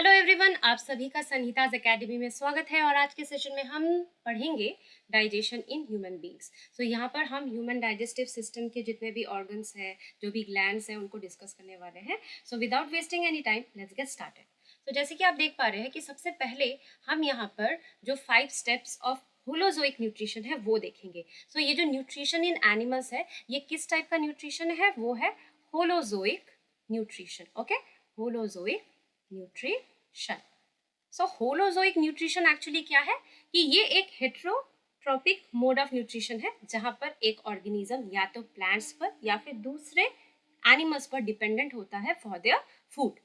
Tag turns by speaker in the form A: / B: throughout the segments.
A: Hello everyone, आप सभी का संहिताज एकेडमी में स्वागत है। और आज के सेशन में हम पढ़ेंगे डाइजेशन इन ह्यूमन बींग्स। सो यहाँ पर हम ह्यूमन डाइजेस्टिव सिस्टम के जितने भी ऑर्गन्स हैं, जो भी ग्लैंड्स हैं, उनको डिस्कस करने वाले हैं। So without wasting any time, let's get started. तो जैसे कि आप देख पा रहे हैं कि सबसे पहले हम यहाँ पर जो 5 स्टेप्स ऑफ होलोजोइक न्यूट्रिशन है वो देखेंगे। सो ये जो न्यूट्रिशन इन एनिमल्स है, ये किस टाइप का न्यूट्रिशन है? वो है holozoic nutrition. Okay, holozoic nutrition. So holozoic nutrition actually क्या है कि ये एक हेट्रोट्रोपिक मोड ऑफ न्यूट्रिशन है, जहां पर एक ऑर्गेनिज्म या तो प्लांट्स पर या फिर दूसरे एनिमल्स पर डिपेंडेंट होता है for their food.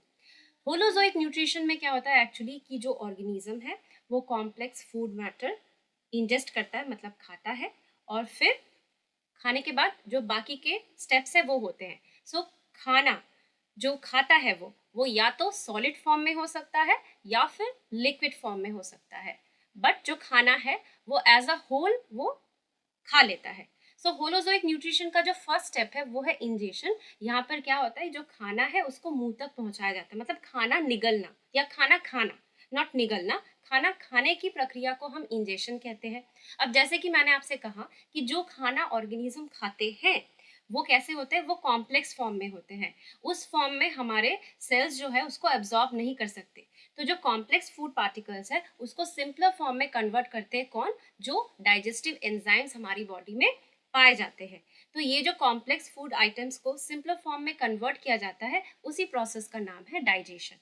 A: Holozoic nutrition में क्या होता है एक्चुअली कि जो ऑर्गेनिज्म है वो कॉम्प्लेक्स फूड मैटर इंजेस्ट करता है, मतलब खाता है, और फिर खाने के बाद जो बाकी के स्टेप्स है वो होते हैं। सो खाना जो खाता है वो या तो सॉलिड फॉर्म में हो सकता है या फिर लिक्विड फॉर्म में हो सकता है, बट जो खाना है वो एज अ होल वो खा लेता है। सो होलोजोइक न्यूट्रिशन का जो फर्स्ट स्टेप है वो है इंजेशन। यहाँ पर क्या होता है, जो खाना है उसको मुंह तक पहुंचाया जाता है, मतलब खाना निगलना या खाना खाना, नॉट निगलना। खाना खाने की प्रक्रिया को हम इंजेशन कहते हैं। अब जैसे कि मैंने आपसे कहा कि जो खाना ऑर्गेनिज्म खाते हैं वो कैसे होते हैं, वो कॉम्प्लेक्स फॉर्म में होते हैं। उस फॉर्म में हमारे सेल्स जो है उसको एब्जॉर्ब नहीं कर सकते। तो जो कॉम्प्लेक्स फूड पार्टिकल्स है उसको सिंपलर फॉर्म में कन्वर्ट करते हैं कौन? जो डाइजेस्टिव एंजाइम्स हमारी बॉडी में पाए जाते हैं। तो ये जो कॉम्प्लेक्स फूड आइटम्स को सिंपलर फॉर्म में कन्वर्ट किया जाता है, उसी प्रोसेस का नाम है डाइजेशन।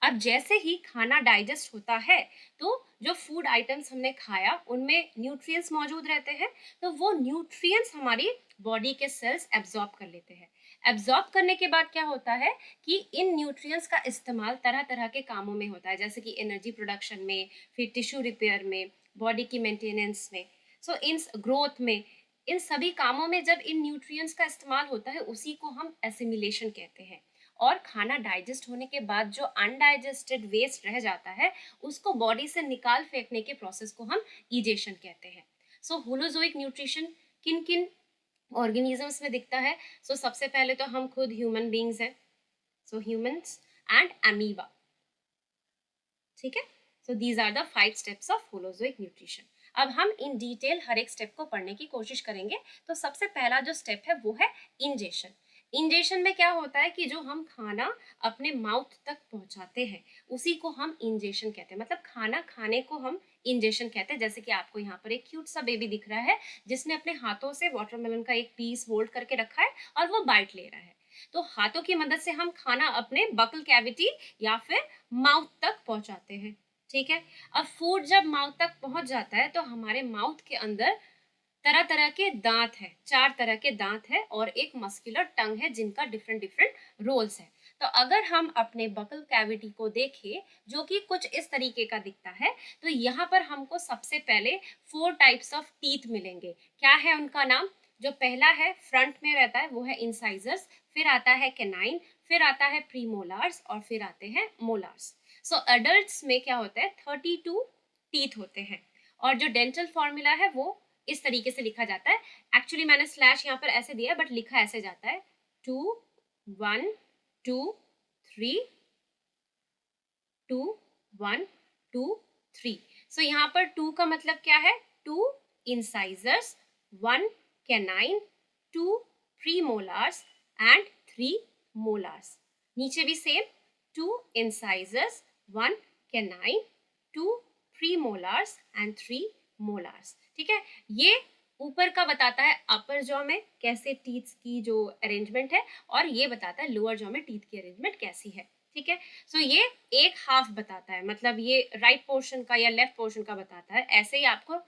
A: अब जैसे ही खाना डाइजेस्ट होता है तो जो फूड आइटम्स हमने खाया उनमें न्यूट्रिएंट्स मौजूद रहते हैं, तो वो न्यूट्रिएंट्स हमारी बॉडी के सेल्स एब्जॉर्ब कर लेते हैं। एब्जॉर्ब करने के बाद क्या होता है कि इन न्यूट्रिएंट्स का इस्तेमाल तरह तरह के कामों में होता है, जैसे कि एनर्जी प्रोडक्शन में, फिर टिश्यू रिपेयर में, बॉडी की मेंटेनेंस में, सो इन ग्रोथ में। इन सभी कामों में जब इन न्यूट्रिएंट्स का इस्तेमाल होता है उसी को हम एसिमिलेशन कहते हैं। और खाना डाइजेस्ट होने के बाद जो अनडाइजेस्टेड वेस्ट रह जाता है उसको बॉडी से निकाल फेंकने के प्रोसेस को हम इजेशन कहते हैं। सो होलोजोइक न्यूट्रिशन किन किन ऑर्गेनिजम्स में दिखता है? सो सबसे पहले तो हम खुद ह्यूमन बींग्स हैं, सो ह्यूमंस एंड अमीबा। ठीक है, so these are the 5 steps of holozoic nutrition. अब हम इन डिटेल हर एक स्टेप को पढ़ने की कोशिश करेंगे। तो सबसे पहला जो स्टेप है वो है इंजेशन। इंजेशन में क्या होता है कि जो हम खाना अपने माउथ तक पहुंचाते हैं उसी को हम इंजेशन कहते हैं, मतलब खाना खाने को हम इंजेशन कहते हैं। जैसे कि आपको यहाँ पर एक क्यूट सा बेबी दिख रहा है जिसने अपने हाथों से वाटरमेलन का एक पीस होल्ड करके रखा है और वो बाइट ले रहा है। तो हाथों की मदद से हम खाना अपने बकल कैविटी या फिर माउथ तक पहुंचाते हैं। ठीक है, अब फूड जब माउथ तक पहुंच जाता है तो हमारे माउथ के अंदर तरह तरह के दांत है, 4 तरह के दांत है और एक मस्कुलर टंग है जिनका डिफरेंट डिफरेंट रोल्स है। तो अगर हम अपने बकल कैविटी को देखें जो कि कुछ इस तरीके का दिखता है, तो यहाँ पर हमको सबसे पहले 4 टाइप्स ऑफ टीथ मिलेंगे। क्या है उनका नाम? जो पहला है फ्रंट में रहता है वो है इंसाइजर्स, फिर आता है कैनाइन, फिर आता है प्रीमोलार्स और फिर आते हैं मोलार्स। सो एडल्ट्स में क्या होता है, 32 टीथ होते हैं। और जो डेंटल फॉर्मूला है वो इस तरीके से लिखा जाता है। एक्चुअली मैंने स्लैश यहाँ पर ऐसे दिया है बट लिखा ऐसे जाता है 2 1 2 3 2 1 2 3। सो यहाँ पर 2 का मतलब क्या है? 2 incisors, 1 canine, 2 premolars and 3 molars. नीचे भी same, 2 incisors, 1 canine, 2 premolars and 3 molars. ठीक है, ये ऊपर का बताता है अपर जॉ में कैसे टीथ की जो अरेंजमेंट है, और ये बताता है लोअर जॉ में टीथ की अरेंजमेंट कैसी है। ठीक है, सो ये एक हाफ बताता है, मतलब ये राइट पोर्शन का या लेफ्ट पोर्शन का बताता है। ऐसे ही आपको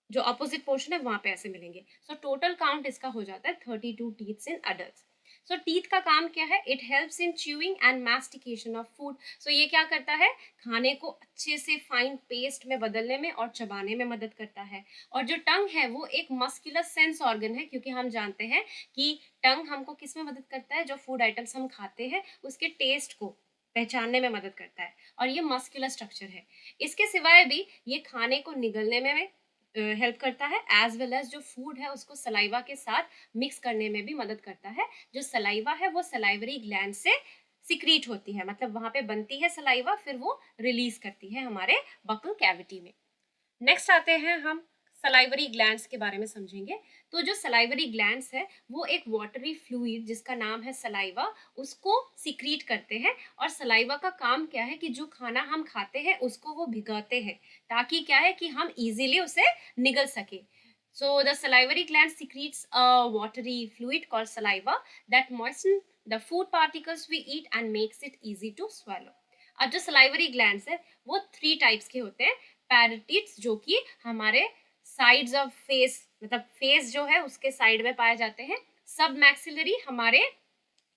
A: जो अपोजिट पोर्शन है वहां पे ऐसे मिलेंगे। सो टोटल काउंट इसका हो जाता है 32 teeths in adults. So teeth का काम क्या है? It helps in chewing and mastication of food. So ये क्या करता है? खाने को अच्छे से फाइन पेस्ट में बदलने में और चबाने में मदद करता है। और जो टंग है वो एक मस्कुलर सेंस ऑर्गन है, क्योंकि हम जानते हैं कि टंग हमको किस में मदद करता है? जो फूड आइटम्स हम खाते हैं उसके टेस्ट को पहचानने में मदद करता है, और ये मस्कुलर स्ट्रक्चर है। इसके सिवाय भी ये खाने को निगलने में हेल्प करता है, एज वेल एज जो फूड है उसको सलाइवा के साथ मिक्स करने में भी मदद करता है। जो सलाइवा है वो सलाइवरी ग्लैंड से सिक्रीट होती है, मतलब वहां पे बनती है सलाइवा, फिर वो रिलीज करती है हमारे बकल कैविटी में। नेक्स्ट आते हैं हम सलाइवरी ग्लैंड्स के बारे में समझेंगे। तो जो सलाइवरी ग्लैंड्स है वो एक वाटरी फ्लूइड जिसका नाम है सलाइवा, उसको सिक्रीट करते हैं। और सलाइवा का काम क्या है कि जो खाना हम खाते हैं उसको वो भिगाते हैं, ताकि क्या है कि हम इजीली उसे निगल सके। So the salivary gland secretes a watery fluid called saliva that moisten the food particles we eat and makes it easy to swallow. अब जो सलाइवरी ग्लैंड्स है वो 3 टाइप्स के होते हैं। पैराटिड्स जो कि हमारे साइड्स ऑफ फेस, मतलब फेस जो है उसके साइड में पाए जाते हैं। सब मैक्सिलरी हमारे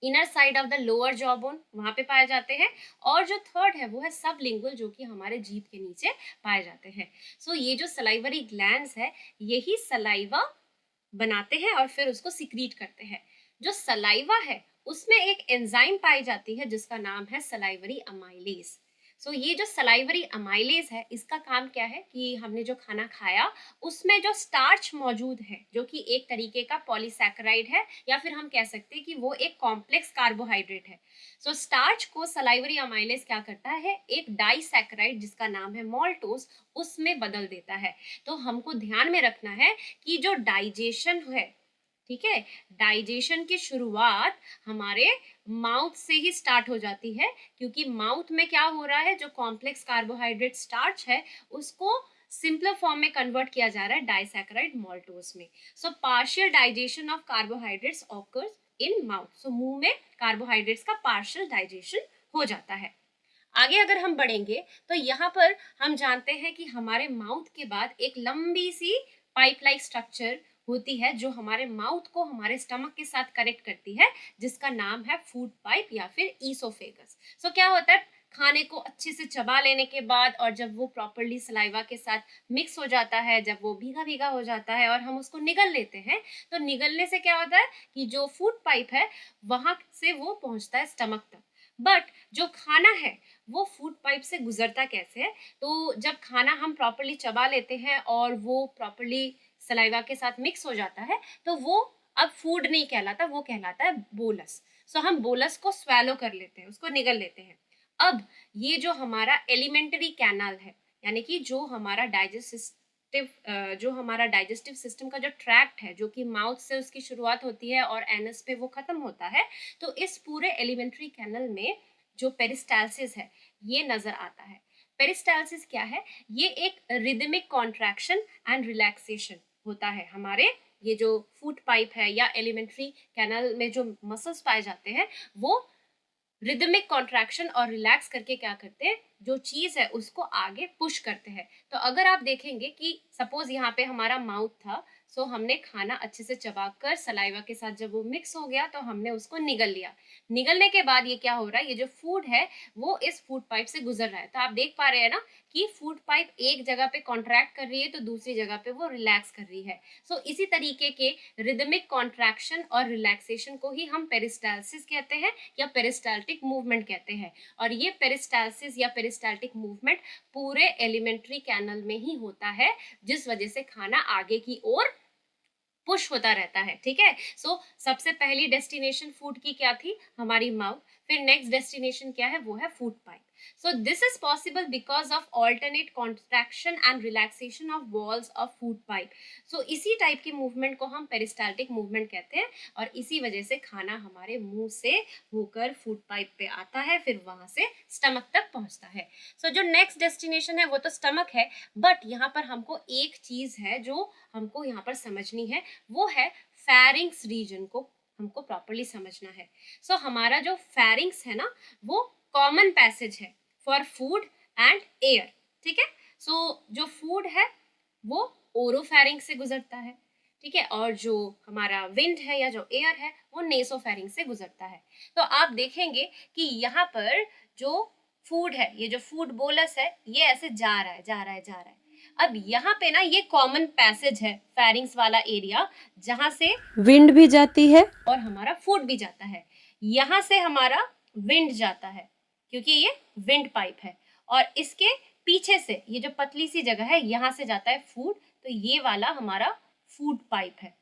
A: inner side of the lower jaw bone वहां पे पाए जाते हैं। और जो थर्ड है वो है सब लिंगुअल जो कि हमारे जीभ के नीचे पाए जाते हैं। सो ये जो सलाइवरी ग्लैंड्स है यही सलाइवा बनाते हैं और फिर उसको सिक्रीट करते हैं। जो सलाइवा है उसमें एक एंजाइम पाई जाती है जिसका नाम है सलाइवरी अमाइलेज। सो ये जो सलाइवरी अमाइलेज है इसका काम क्या है कि हमने जो खाना खाया उसमें जो स्टार्च मौजूद है जो कि एक तरीके का पॉलीसैकेराइड है, या फिर हम कह सकते हैं कि वो एक कॉम्प्लेक्स कार्बोहाइड्रेट है। सो स्टार्च को सलाइवरी अमाइलेज क्या करता है, एक डाइसैकेराइड जिसका नाम है मॉल्टोज उसमें बदल देता है। तो हमको ध्यान में रखना है कि जो डाइजेशन है, ठीक है, डाइजेशन की शुरुआत हमारे माउथ से ही स्टार्ट हो जाती है, क्योंकि माउथ में क्या हो रहा है, जो कॉम्प्लेक्स कार्बोहाइड्रेट स्टार्च है उसको सिंपलर फॉर्म में कन्वर्ट किया जा रहा है डाइसैकेराइड मॉल्टोज में। So partial digestion of carbohydrates occurs in mouth. So मुंह में कार्बोहाइड्रेट्स का पार्शियल डाइजेशन हो जाता है। आगे अगर हम बढ़ेंगे तो यहाँ पर हम जानते हैं कि हमारे माउथ के बाद एक लंबी सी पाइप लाइक स्ट्रक्चर होती है जो हमारे माउथ को हमारे स्टमक के साथ कनेक्ट करती है, जिसका नाम है फूड पाइप या फिर ईसोफेगस। सो क्या होता है, खाने को अच्छे से चबा लेने के बाद और जब वो प्रॉपरली सलाइवा के साथ मिक्स हो जाता है, जब वो भीगा भीगा हो जाता है और हम उसको निगल लेते हैं, तो निगलने से क्या होता है कि जो फूड पाइप है वहां से वो पहुंचता है स्टमक तक। बट जो खाना है वो फूड पाइप से गुजरता कैसे है, तो जब खाना हम प्रॉपरली चबा लेते हैं और वो प्रॉपरली सलाइवा के साथ मिक्स हो जाता है तो वो अब फूड नहीं कहलाता, वो कहलाता है बोलस। सो हम बोलस को स्वेलो कर लेते हैं, उसको निगल लेते हैं। अब ये जो हमारा एलिमेंट्री कैनाल है, यानी कि जो हमारा डाइजेस्टिव सिस्टम का जो ट्रैक्ट है जो कि माउथ से उसकी शुरुआत होती है और एनस पे वो खत्म होता है, तो इस पूरे एलिमेंट्री कैनल में जो पेरिस्टालसिस है ये नजर आता है। पेरिस्टालसिस क्या है, ये एक रिदमिक कॉन्ट्रैक्शन एंड रिलैक्सेशन होता है। हमारे ये जो फूड पाइप है या एलिमेंट्री कैनल में जो मसल्स पाए जाते हैं वो रिदमिक कॉन्ट्रैक्शन और रिलैक्स करके क्या करते हैं, जो चीज है उसको आगे पुश करते हैं। तो अगर आप देखेंगे कि सपोज यहाँ पे हमारा माउथ था, सो हमने खाना अच्छे से चबाकर सलाइवा के साथ जब वो मिक्स हो गया तो हमने उसको निगल लिया। निगलने के बाद ये क्या हो रहा है, ये जो फूड है वो इस फूड पाइप से गुजर रहा है। तो आप देख पा रहे हैं ना कि फूड पाइप एक जगह पे कॉन्ट्रैक्ट कर रही है तो दूसरी जगह पे वो रिलैक्स कर रही है। सो इसी तरीके के रिदमिक कॉन्ट्रैक्शन और रिलैक्सेशन को ही हम पेरिस्टालसिस कहते हैं या पेरिस्टाल्टिक मूवमेंट कहते हैं। और ये पेरिस्टालसिस या पेरिस्टाल्टिक मूवमेंट पूरे एलिमेंट्री कैनल में ही होता है, जिस वजह से खाना आगे की ओर पुश होता रहता है। ठीक है, सो सबसे पहली डेस्टिनेशन फूड की क्या थी, हमारी माउथ। फिर नेक्स्ट डेस्टिनेशन क्या है, वो है food pipe. So this is possible because of alternate contraction and relaxation of walls of food pipe. So इसी टाइप की मूवमेंट को हम पेरिस्टाल्टिक मूवमेंट कहते हैं और इसी वजह से खाना हमारे मुंह से होकर फूड पाइप पे आता है, फिर वहां से स्टमक तक पहुंचता है। सो जो नेक्स्ट डेस्टिनेशन है वो तो स्टमक है, बट यहाँ पर हमको एक चीज है जो हमको यहाँ पर समझनी है, वो है फेरिंग्स रीजन को हमको प्रॉपरली समझना है। सो हमारा जो फेरिंग्स है ना वो कॉमन पैसेज है फॉर फूड एंड एयर। ठीक है, सो जो फूड है वो ओरोफेरिंग से गुजरता है, ठीक है, और जो हमारा विंड है या जो एयर है वो नेसोफेरिंग से गुजरता है। तो आप देखेंगे कि यहाँ पर जो फूड है, ये जो फूड बोलस है, ये ऐसे जा रहा है जा रहा है जा रहा है। अब यहाँ पे ना ये कॉमन पैसेज है फेरिंग्स वाला एरिया, जहां से
B: विंड भी जाती है
A: और हमारा फूड भी जाता है। यहाँ से हमारा विंड जाता है क्योंकि ये विंड पाइप है, और इसके पीछे से ये जो पतली सी जगह है यहाँ से जाता है फूड, तो ये वाला हमारा फूड पाइप है।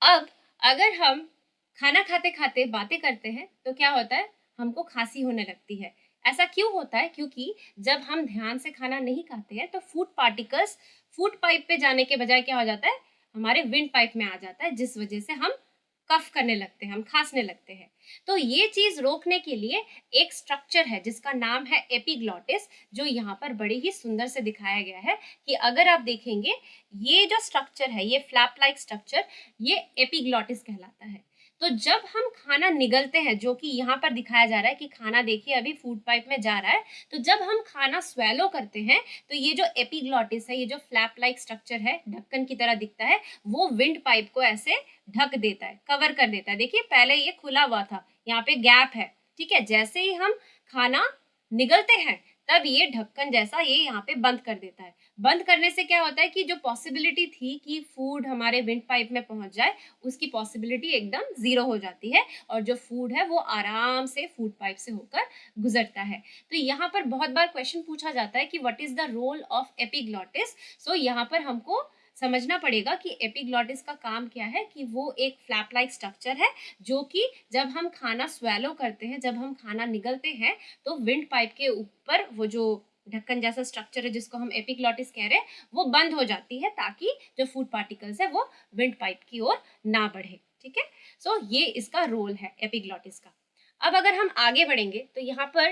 A: अब अगर हम खाना खाते-खाते बातें करते हैं तो क्या होता है, हमको खाँसी होने लगती है। ऐसा क्यों होता है? क्योंकि जब हम ध्यान से खाना नहीं खाते हैं तो फूड पार्टिकल्स फूड पाइप पे जाने के बजाय क्या हो जाता है, हमारे विंड पाइप में आ जाता है, जिस वजह से हम कफ करने लगते हैं, हम खाँसने लगते हैं। तो ये चीज़ रोकने के लिए एक स्ट्रक्चर है जिसका नाम है एपिग्लॉटिस, जो यहाँ पर बड़े ही सुंदर से दिखाया गया है कि अगर आप देखेंगे, ये जो स्ट्रक्चर है, ये फ्लैप लाइक स्ट्रक्चर, ये एपिग्लॉटिस कहलाता है। तो जब हम खाना निगलते हैं, जो कि यहाँ पर दिखाया जा रहा है कि खाना देखिए अभी फूड पाइप में जा रहा है, तो जब हम खाना स्वैलो करते हैं, तो ये जो एपिग्लॉटिस है, ये जो फ्लैप लाइक स्ट्रक्चर है, ढक्कन की तरह दिखता है, वो विंड पाइप को ऐसे ढक देता है, कवर कर देता है। देखिए पहले ये खुला हुआ था, यहाँ पे गैप है, ठीक है? जैसे ही हम खाना निगलते हैं, तब ये ढक्कन जैसा ये यहाँ पे बंद कर देता है। बंद करने से क्या होता है कि जो पॉसिबिलिटी थी कि फूड हमारे विंड पाइप में पहुंच जाए, उसकी पॉसिबिलिटी एकदम ज़ीरो हो जाती है और जो फूड है वो आराम से फूड पाइप से होकर गुजरता है। तो यहाँ पर बहुत बार क्वेश्चन पूछा जाता है कि what is the role of epiglottis? So यहाँ पर हमको समझना पड़ेगा कि एपिग्लॉटिस का काम क्या है, कि वो एक फ्लैप लाइक स्ट्रक्चर है, जो कि जब हम खाना स्वैलो करते हैं, जब हम खाना निगलते हैं, तो विंड पाइप के ऊपर वो जो ढक्कन जैसा स्ट्रक्चर है जिसको हम एपिग्लॉटिस कह रहे हैं, वो बंद हो जाती है ताकि जो फूड पार्टिकल्स है वो विंड पाइप की ओर ना बढ़े। ठीक है? सो ये इसका रोल है एपिग्लॉटिस का। अब अगर हम आगे बढ़ेंगे तो यहाँ पर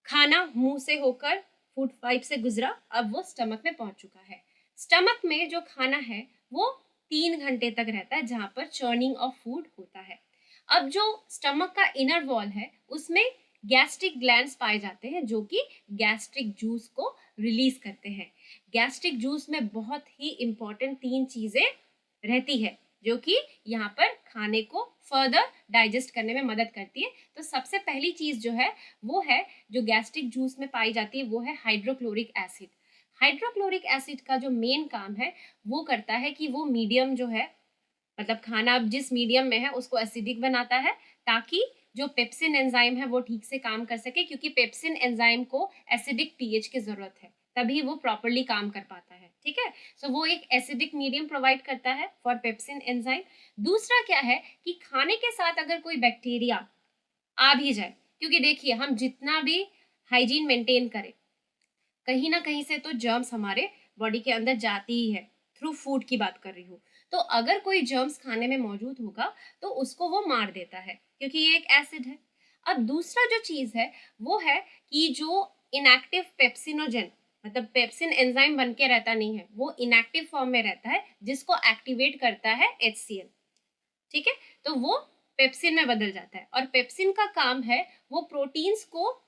A: खाना मुंह से होकर फूड पाइप से गुजरा, अब वो स्टमक में पहुंच चुका है। स्टमक में जो खाना है वो 3 घंटे तक रहता है, जहां पर चर्निंग ऑफ फूड होता है। अब जो स्टमक का इनर वॉल है, उसमें गैस्ट्रिक ग्लैंड्स पाए जाते हैं, जो कि गैस्ट्रिक जूस को रिलीज करते हैं। गैस्ट्रिक जूस में बहुत ही इंपॉर्टेंट 3 चीजें रहती है, जो कि यहाँ पर खाने को फर्दर डाइजेस्ट करने में मदद करती है। तो सबसे पहली चीज जो है वो है, जो गैस्ट्रिक जूस में पाई जाती है, वो है हाइड्रोक्लोरिक एसिड। हाइड्रोक्लोरिक एसिड का जो मेन काम है वो करता है कि वो मीडियम जो है, मतलब खाना अब जिस मीडियम में है उसको एसिडिक बनाता है, ताकि जो पेप्सिन एंजाइम है वो ठीक से काम कर सके, क्योंकि पेप्सिन एंजाइम को एसिडिक पीएच की जरूरत है, तभी वो प्रॉपरली काम कर पाता है। ठीक है? सो वो एक एसिडिक मीडियम प्रोवाइड करता है फॉर पेप्सिन एंजाइम। दूसरा क्या है कि खाने के साथ अगर कोई बैक्टीरिया आ भी जाए, क्योंकि देखिए हम जितना भी हाइजीन मेंटेन करें, कहीं ना कहीं से तो जर्म्स हमारे बॉडी के अंदर जाती ही है, थ्रू फूड की बात कर रही हूँ। तो अगर कोई जर्म्स खाने में मौजूद होगा तो उसको वो मार देता है, क्योंकि ये एक एसिड है। अब दूसरा जो चीज है वो है कि जो इनएक्टिव पेप्सिनोजन, मतलब पेप्सिन एंजाइम बन के रहता नहीं है, वो इनएक्टिव फॉर्म में रहता है, जिसको एक्टिवेट करता है HCl। ठीक है? तो वो पेप्सिन में बदल जाता है, और पेप्सिन का काम है वो प्रोटीन्स को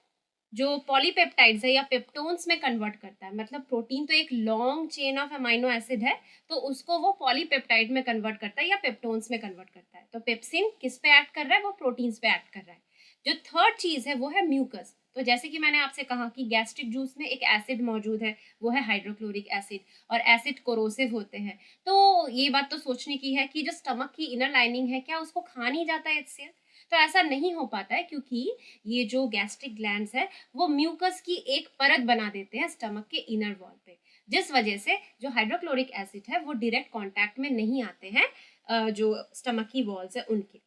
A: जो पॉलीपेप्टाइड्स है या पेप्टोन्स में कन्वर्ट करता है। मतलब प्रोटीन तो एक long chain of amino acid है, तो उसको वो पॉलीपेप्टाइड में कन्वर्ट करता है या पेप्टोन्स में कन्वर्ट करता है। तो पेप्सिन किस पे एक्ट कर रहा है? वो प्रोटीन्स पे एक्ट कर रहा है। जो थर्ड चीज है वो है म्यूकस। तो जैसे कि मैंने आपसे कहा कि गैस्ट्रिक जूस में एक एसिड मौजूद है, वो है हाइड्रोक्लोरिक एसिड, और एसिड कोरोसिव होते हैं। तो ये बात तो सोचने की है कि जो स्टमक की इनर लाइनिंग है, क्या उसको खा नहीं जाता है HCl? तो ऐसा नहीं हो पाता है, क्योंकि ये जो गैस्ट्रिक ग्लैंड्स है वो म्यूकस की एक परत बना देते हैं स्टमक के इनर वॉल पे, जिस वजह से जो हाइड्रोक्लोरिक एसिड है वो डायरेक्ट कांटेक्ट में नहीं आते हैं जो स्टमक की वॉल्स है उनके।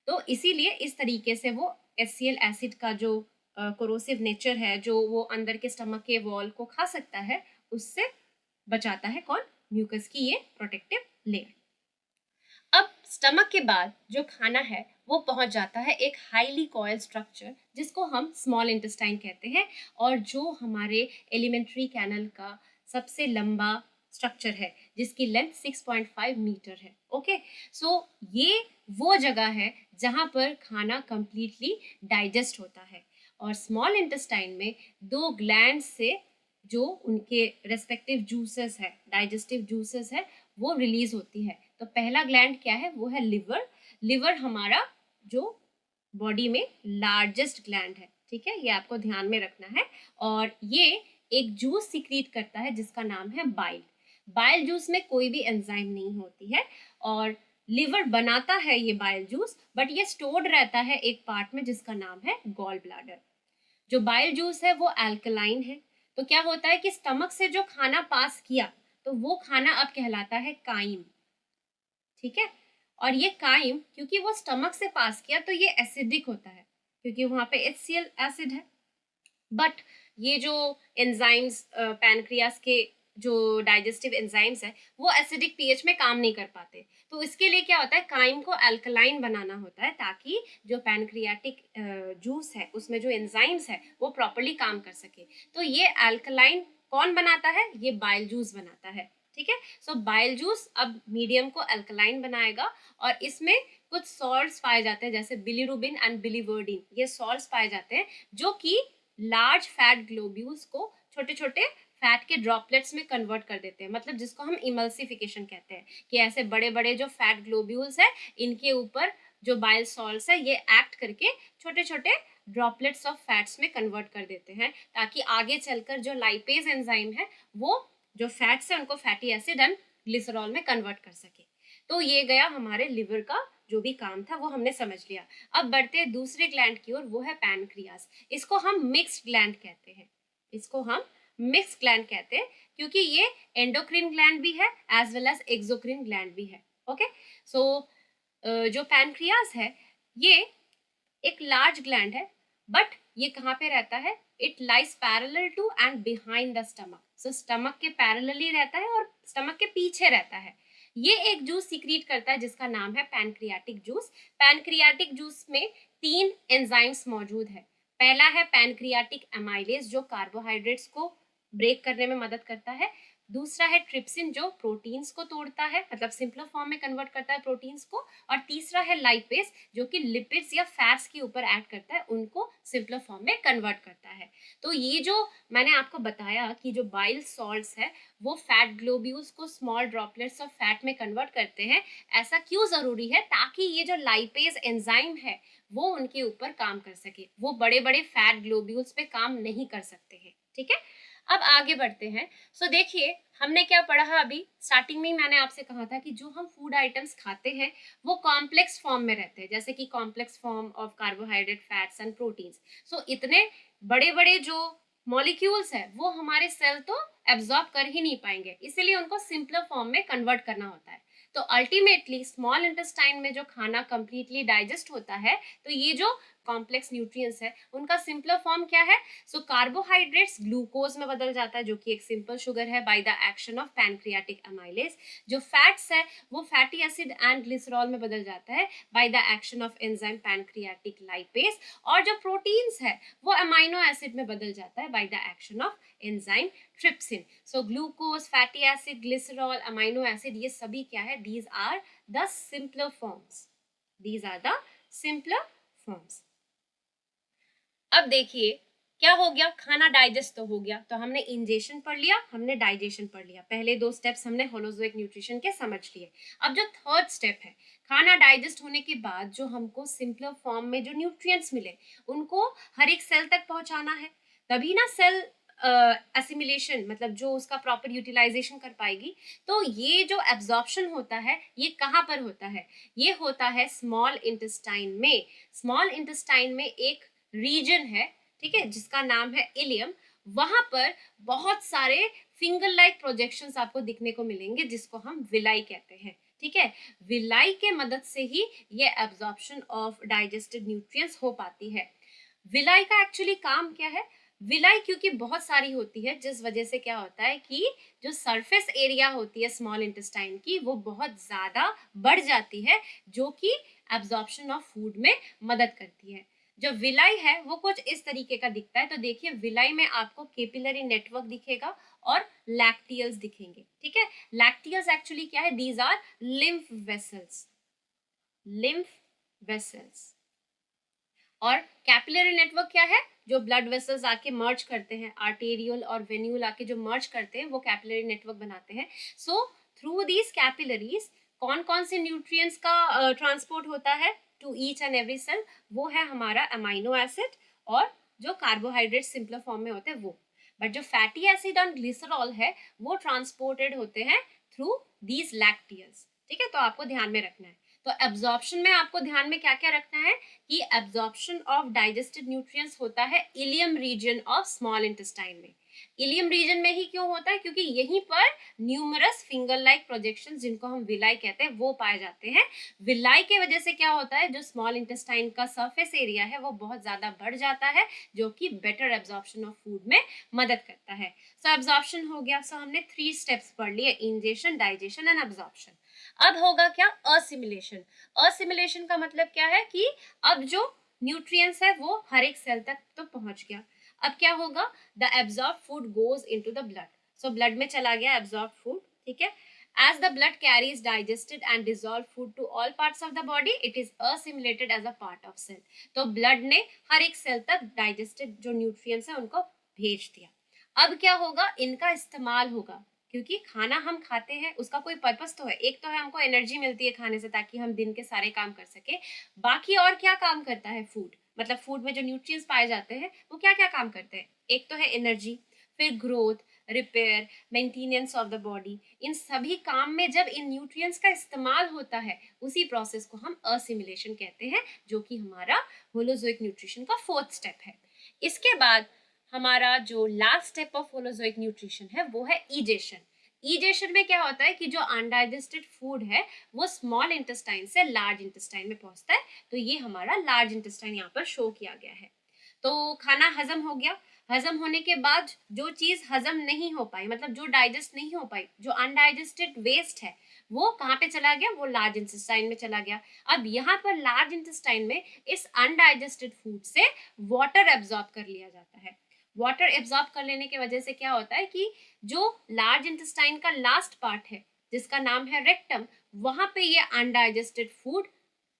A: तो इसीलिए इस तरीके से वो HCl एसिड का जो कोरोसिव नेचर है, जो वो अंदर के स्टमक के वॉल को खा सकता है, उससे बचाता है कौन? म्यूकस की ये प्रोटेक्टिव लेयर। अब स्टमक के बाद जो खाना है वो पहुंच जाता है एक हाईली कॉइल स्ट्रक्चर, जिसको हम स्मॉल इंटेस्टाइन कहते हैं, और जो हमारे एलिमेंट्री कैनल का सबसे लंबा स्ट्रक्चर है, जिसकी लेंथ 6.5 मीटर है। ओके? सो ये वो जगह है जहां पर खाना कंप्लीटली डाइजेस्ट होता है, और स्मॉल इंटेस्टाइन में 2 ग्लैंड से जो उनके रेस्पेक्टिव जूसेस है, डाइजेस्टिव जूसेस है, वो रिलीज होती है। तो पहला ग्लैंड क्या है? वो है लिवर। लिवर हमारा जो बॉडी में लार्जेस्ट ग्लैंड है। ठीक है? ये आपको ध्यान में रखना है। और ये एक जूस सिक्रीट करता है जिसका नाम है बाइल। बाइल जूस में कोई भी एंजाइम नहीं होती है, और लिवर बनाता है ये बाइल जूस, बट ये स्टोर्ड रहता है एक पार्ट में जिसका नाम है गॉल ब्लैडर। जो बाइल जूस है वो अल्कलाइन है। तो क्या होता है कि स्टमक से जो खाना पास किया, तो वो खाना अब कहलाता है काइम। ठीक है? और ये काइम क्योंकि वो स्टमक से पास किया तो ये एसिडिक होता है क्योंकि वहां पे HCl एसिड है। बट ये जो एंजाइम्स पैनक्रियास के जो डाइजेस्टिव एंजाइम्स है वो एसिडिक पीएच में काम नहीं कर पाते, तो इसके लिए क्या होता है, काइम को अल्कलाइन बनाना होता है ताकि जो पैनक्रियाटिक जूस है उसमें जो एंजाइम्स है वो प्रॉपरली काम कर सके। तो ये अल्कलाइन कौन बनाता है, ये बाइल जूस बनाता है। ठीक है, सो बाइल जूस अब मीडियम को अल्कलाइन बनाएगा और इसमें कुछ सॉल्ट्स पाए जाते हैं जैसे बिलीरुबिन एंड बिलीवर्डिन, ये सॉल्ट्स पाए जाते हैं जो कि लार्ज फैट ग्लोब्यूल्स को छोटे छोटे फैट के ड्रॉपलेट्स में कन्वर्ट कर देते हैं, मतलब जिसको हम इमल्सिफिकेशन कहते हैं कि ऐसे बड़े बड़े जो फैट ग्लोब्यूल्स है इनके ऊपर जो बाइल सॉल्ट्स है ये एक्ट करके छोटे छोटे ड्रॉपलेट्स ऑफ फैट्स में कन्वर्ट कर देते हैं ताकि आगे चलकर जो लाइपेज एंजाइम है वो जो फैट्स है उनको फैटी एसिड एंड ग्लिसरॉल में कन्वर्ट कर सके। तो ये गया हमारे लिवर का जो भी काम था वो हमने समझ लिया। अब बढ़ते हैं दूसरे ग्लैंड की ओर, वो है पैनक्रियास। इसको हम मिक्स्ड ग्लैंड कहते हैं, इसको हम मिक्स्ड ग्लैंड कहते हैं क्योंकि ये एंडोक्रिन ग्लैंड भी है एज वेल एज एक्सोक्रिन ग्लैंड भी है। ओके, सो जो पैनक्रियास है ये एक लार्ज ग्लैंड है, बट ये कहाँ पे रहता है, it lies parallel to and behind the stomach. So stomach के पैरेलली रहता है और स्टमक के पीछे रहता है। ये एक जूस सीक्रेट करता है जिसका नाम है पैनक्रियाटिक जूस। पैनक्रियाटिक जूस में 3 एंजाइम्स मौजूद है। पहला है पैनक्रियाटिक एमाइलेज जो कार्बोहाइड्रेट्स को ब्रेक करने में मदद करता है। दूसरा है ट्रिप्सिन जो प्रोटीन्स को तोड़ता है, मतलब सिंपलर फॉर्म में कन्वर्ट करता है प्रोटीन्स को। और तीसरा है लाइपेज जो कि लिपिड्स या फैट्स के ऊपर ऐड करता है, उनको सिंपलर फॉर्म में कन्वर्ट करता है। तो ये जो मैंने आपको बताया कि जो बाइल सॉल्ट्स है वो फैट ग्लोब्यूल्स को स्मॉल ड्रॉपलेट्स ऑफ फैट में कन्वर्ट करते हैं, ऐसा क्यों जरूरी है, ताकि ये जो लाइपेज एंजाइम है वो उनके ऊपर काम कर सके, वो बड़े बड़े फैट ग्लोब्यूल्स पे काम नहीं कर सकते हैं। ठीक है, अब आगे बढ़ते हैं। सो देखिए हमने क्या पढ़ा है, अभी स्टार्टिंग में ही मैंने आपसे कहा था कि जो हम फूड आइटम्स खाते हैं वो कॉम्प्लेक्स फॉर्म में रहते हैं, जैसे कि complex form of carbohydrate, fats and proteins. So इतने बड़े बड़े जो मॉलिक्यूल्स है वो हमारे सेल तो एब्जॉर्ब कर ही नहीं पाएंगे, इसीलिए उनको सिंपलर फॉर्म में कन्वर्ट करना होता है। तो अल्टीमेटली स्मॉल इंटेस्टाइन में जो खाना कंप्लीटली डाइजेस्ट होता है तो ये जो कॉम्प्लेक्स न्यूट्रिएंट्स है उनका सिंपलर फॉर्म क्या है, सो कार्बोहाइड्रेट्स ग्लूकोज में बदल जाता है जो कि एक सिंपल शुगर है by the action of pancreatic amylase. जो फैट्स है वो फैटी एसिड एंड ग्लिसरॉल में बदल जाता है by the action of enzyme pancreatic lipase. और जो प्रोटीन्स है वो अमाइनो एसिड में बदल जाता है by the action of enzyme trypsin. So glucose, fatty acid, glycerol, amino acid, ये सभी क्या है, these are the simpler forms, these are the simpler forms. अब देखिए क्या हो गया, खाना डाइजेस्ट तो हो गया, तो हमने इंजेशन पढ़ लिया, हमने डाइजेशन पढ़ लिया, पहले 2 स्टेप्स हमने होलोजोइक न्यूट्रिशन के समझ लिए। अब जो थर्ड स्टेप है, खाना डाइजेस्ट होने के बाद जो हमको सिंपलर फॉर्म में जो न्यूट्रिएंट्स मिले उनको हर एक सेल तक पहुंचाना है, तभी ना सेल एसिमिलेशन मतलब जो उसका प्रॉपर यूटिलाइजेशन कर पाएगी। तो ये जो एब्जॉर्प्शन होता है ये कहाँ पर होता है, ये होता है स्मॉल इंटेस्टाइन में। स्मॉल इंटेस्टाइन में एक रीजन है, ठीक है, जिसका नाम है इलियम। वहां पर बहुत सारे फिंगर लाइक प्रोजेक्शंस आपको दिखने को मिलेंगे जिसको हम विलाई कहते हैं। ठीक है, विलाई के मदद से ही ये एब्जॉर्प्शन ऑफ डाइजेस्टेड न्यूट्रिएंट्स हो पाती है। विलाई का एक्चुअली काम क्या है, विलाई क्योंकि बहुत सारी होती है जिस वजह से क्या होता है कि जो सरफेस एरिया होती है स्मॉल इंटेस्टाइन की वो बहुत ज्यादा बढ़ जाती है जो कि एब्जॉर्प्शन ऑफ फूड में मदद करती है। जो विलाई है वो कुछ इस तरीके का दिखता है, तो देखिए विलाई में आपको कैपिलरी नेटवर्क दिखेगा और लैक्टियल्स दिखेंगे। ठीक है, लैक्टियल्स एक्चुअली क्या है, these are lymph vessels, lymph vessels. और कैपिलरी नेटवर्क क्या है, जो ब्लड वेसल्स आके मर्ज करते हैं, आर्टेरियल और वेन्यूल आके जो मर्ज करते हैं वो कैपिलरी नेटवर्क बनाते हैं। सो थ्रू दीज कैपिलरीज कौन कौन से न्यूट्रिएंट्स का ट्रांसपोर्ट होता है to each and every cell, वो है हमारा अमाइनो एसिड और जो कार्बोहाइड्रेट सिंपलर फॉर्म में होते हैं वो। बट जो फैटी एसिड और ग्लिसरॉल है वो ट्रांसपोर्टेड होते हैं थ्रू दीज लैक्टियल्स। ठीक है, तो आपको ध्यान में रखना है। तो एब्जॉर्प्शन में आपको ध्यान में क्या क्या रखना है कि एब्जॉर्प्शन ऑफ डाइजेस्टेड न्यूट्रिएंट्स होता है ileum region of small intestine में। इलियम रीजन में ही क्यों होता है? क्योंकि यहीं पर न्यूमरस फिंगर लाइक प्रोजेक्शन, जिनको हम विलाई कहते हैं, वो पाए जाते हैं। विलाई के वजह से क्या होता है, जो स्मॉल इंटेस्टाइन का सरफेस एरिया है वो बहुत ज्यादा बढ़ जाता है, जो कि बेटर एब्जॉर्प्शन ऑफ फूड में मदद करता है। सो एब्जॉर्प्शन हो गया। सो हमने 3 स्टेप्स पढ़ लिए, इंजेशन, डाइजेशन एंड एब्जॉर्प्शन। अब होगा क्या? असिमिलेशन। असिमिलेशन का मतलब क्या है कि अब जो न्यूट्रिएंट्स है वो हर एक सेल तक तो पहुंच गया। अब क्या होगा? The absorb food goes into the blood. So blood में चला गया एब्जॉर्ब फूड, ठीक है। As the blood carries digested and dissolved food to all parts of the body, it is assimilated as a part of cell. तो blood ने हर एक cell तक digested जो न्यूट्रिएंट्स है उनको भेज दिया। अब क्या होगा? इनका इस्तेमाल होगा, क्योंकि खाना हम खाते हैं उसका कोई पर्पस तो है। एक तो है हमको एनर्जी मिलती है खाने से, ताकि हम दिन के सारे काम कर सके। बाकी और क्या काम करता है फूड? मतलब फूड में जो न्यूट्रिएंट्स पाए जाते हैं वो क्या क्या काम करते हैं? एक तो है एनर्जी, फिर growth, repair, maintenance of the body. इन सभी काम में जब इन न्यूट्रिएंट्स का इस्तेमाल होता है, उसी प्रोसेस को हम असिमिलेशन कहते हैं, जो कि हमारा होलोजोइक न्यूट्रिशन का 4th स्टेप है। इसके बाद हमारा जो last step of holozoic nutrition है वो है ईजेशन। ईजेशन में क्या होता है कि जो अनडाइजेस्टेड फूड है वो स्मॉल इंटेस्टाइन से लार्ज इंटेस्टाइन में पहुंचता है। तो ये हमारा लार्ज इंटेस्टाइन यहाँ पर शो किया गया है। तो खाना हजम हो गया। हजम होने के बाद जो चीज हजम नहीं हो पाई, मतलब जो डाइजेस्ट नहीं हो पाई, जो अनडाइजेस्टेड वेस्ट है, वो कहाँ पे चला गया? वो लार्ज इंटेस्टाइन में चला गया। अब यहाँ पर लार्ज इंटेस्टाइन में इस अनडाइजेस्टेड फूड से वाटर एब्जॉर्ब कर लिया जाता है। वाटर एब्जॉर्ब कर लेने की वजह से क्या होता है कि जो लार्ज इंटेस्टाइन का लास्ट पार्ट है, जिसका नाम है रेक्टम, वहां पे ये अनडाइजेस्टेड फूड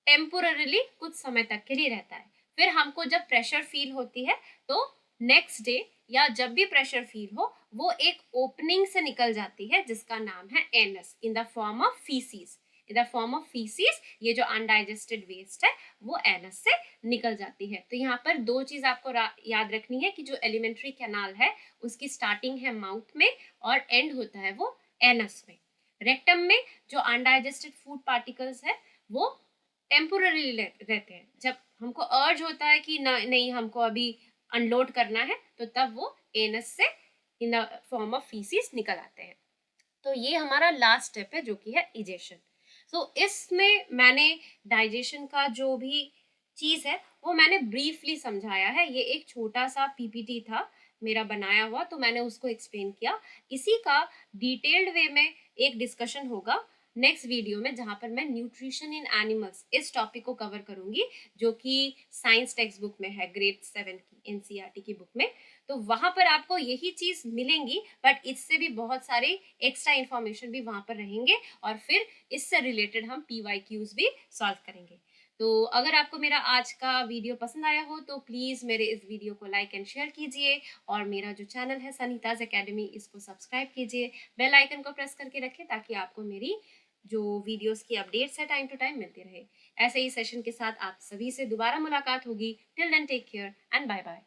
A: टेम्पोररीली कुछ समय तक के लिए रहता है। फिर हमको जब प्रेशर फील होती है तो नेक्स्ट डे या जब भी प्रेशर फील हो, वो एक ओपनिंग से निकल जाती है जिसका नाम है anus, in the form of faeces. In the form of faeces ये जो अनडाइजेस्टेड वेस्ट है वो एनस से निकल जाती है। तो यहाँ पर 2 चीज आपको याद रखनी है कि जो एलिमेंट्री कैनाल है उसकी स्टार्टिंग है माउथ में और एंड होता है वो एनस में। रेक्टम में जो अनडाइजेस्टेड फूड पार्टिकल्स है वो टेम्पोररी रहते हैं। जब हमको अर्ज होता है कि नहीं हमको अभी अनलोड करना है, तो तब वो एनस से in the form of faeces निकल आते हैं। तो ये हमारा लास्ट स्टेप है जो कि है इजेशन। सो इसमें मैंने डाइजेशन का जो भी चीज है वो मैंने ब्रीफली समझाया है। ये एक छोटा सा पीपीटी था मेरा बनाया हुआ, तो मैंने उसको एक्सप्लेन किया। इसी का डिटेल्ड वे में एक डिस्कशन होगा नेक्स्ट वीडियो में, जहां पर मैं न्यूट्रिशन इन एनिमल्स इस टॉपिक को कवर करूंगी, जो कि साइंस टेक्स्ट बुक में है, ग्रेड 7 की एनसीईआरटी की बुक में। तो वहां पर आपको यही चीज मिलेंगी, बट इससे भी बहुत सारे एक्स्ट्रा इंफॉर्मेशन भी वहां पर रहेंगे, और फिर इससे रिलेटेड हम पीवाईक्यूज भी सॉल्व करेंगे। तो अगर आपको मेरा आज का वीडियो पसंद आया हो तो प्लीज़ मेरे इस वीडियो को लाइक एंड शेयर कीजिए, और मेरा जो चैनल है सनीताज एकेडमी, इसको सब्सक्राइब कीजिए, बेल आइकन को प्रेस करके रखें ताकि आपको मेरी जो वीडियोस की अपडेट्स है टाइम टू टाइम मिलती रहे। ऐसे ही सेशन के साथ आप सभी से दोबारा मुलाकात होगी। Till then take care and bye bye.